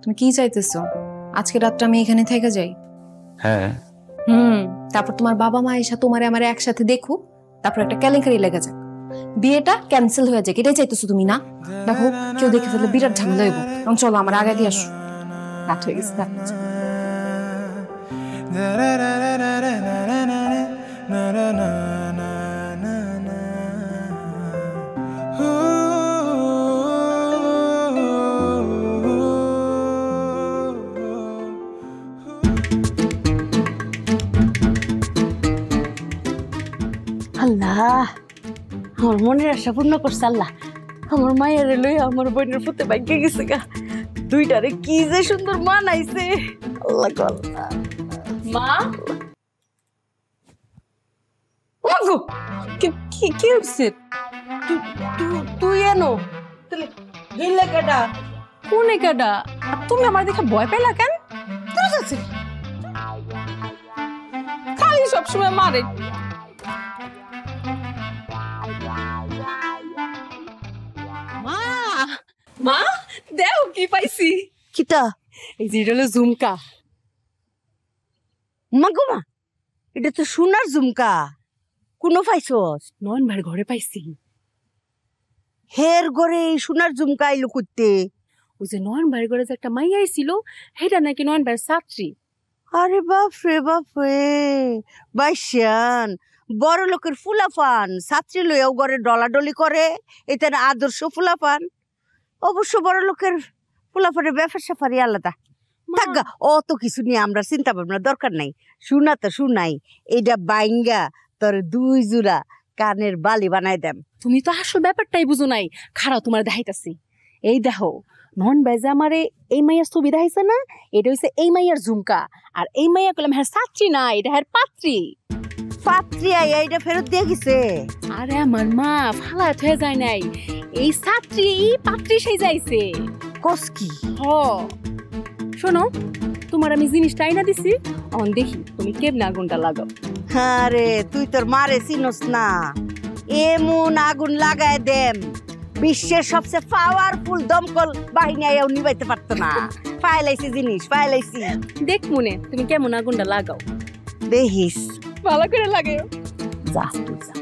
তুমি কি চাইতেছো? আজকে রাতটা আমি এখানে থেকে যাই? হ্যাঁ। তারপর তোমার বাবা মা এসে তোমারে আমারে একসাথে দেখুক, তারপর একটা কেলেঙ্কারি লেগে যাক, বিয়েটা ক্যান্সেল হয়ে যাক, এটাই চাইতেছো তুমি না? দেখো কেউ দেখে ফেললে বিরাট ঝামেলা হইব। এবং চলো আমার আগে দিয়ে আসো, রাত হয়ে গেছে। আল্লাহ, আমার মনের আশা পূর্ণ করছে আল্লাহ। আমার মায়ের লই আমার বোনের পুতে বাইকে গেছে গা। দুইটারে কি যে সুন্দর মানাইছে। আল্লাহ গো আল্লাহ। মা, ওগো কি কি কি হইছে? তুই এনো তাহলে গিলে কাটা কোনে কাটা? তুমি আমার দেখে ভয় পেলা কেন? তোর আছে খালি সবসময় মারে। মা দেও কি পাইছি। কিটা? এই যে এটা হলো ঝুমকা। মাগুমা, এটা তো সোনার ঝুমকা। কোন পাইছস? নয়ন ভাইয়ের ঘরে পাইছি। হের ঘরে এই সোনার ঝুমকা আইলো করতে? ওই যে নয়ন ভাইয়ের ঘরে যে একটা মাইয়া আইছিল, সেটা নাকি নয়ন ভাইয়ের ছাত্রী। আরে বাপ রে বাপ রে, বাইশান বড় লোকের ফুলাফান ছাত্রী লইয়াও ঘরে ডলাডলি করে, এটা না আদর্শ ফুলাফান। অবশ্য বড় লোকের ফুলাফানের ব্যাপার স্যাপারই আলাদা। থাকা অত কিছু নিয়ে আমরা চিন্তা ভাবনা দরকার নাই। শুনা তো শুনাই, এটা বাইঙ্গা তোর 2 জোড়া কানের বালি বানাই দেম। তুমি তো আসল ব্যাপারটাই বুঝো নাই। খারাপ তোমার দেখাইতাছি। এই দেখো, নন বাইজা আমারে এই মাইয়ার ছবি দেখাইছে না, এটা হইছে এই মাইয়ার ঝুমকা। আর এই মাইয়া কইলাম হ্যাঁ ছাত্রী না, এটা হ্যাঁ পাত্রী। পাত্রী আইয়া এটা ফেরত দিয়ে গেছে। আরে আমার মা ফালাত হয়ে যায় নাই, এই ছাত্রী পাত্রী সেই যাইছে। কস কি? হ শোনো, তোমার আমি জিনিসটা আইনা দিছি, অন দেখি তুমি কেমনে আগুনটা লাগাও। আরে তুই তোর মারে চিনস না, এমন আগুন লাগায় দেম বিশ্বের সবচেয়ে পাওয়ারফুল দমকল বাহিনী আইয়াও নিবাইতে পারতো না। ফাইলাইছি জিনিস, ফাইলাইছি। দেখ মনে তুমি কেমন আগুনটা লাগাও, দেখিস ভালো করে লাগাও। যা তুই যা।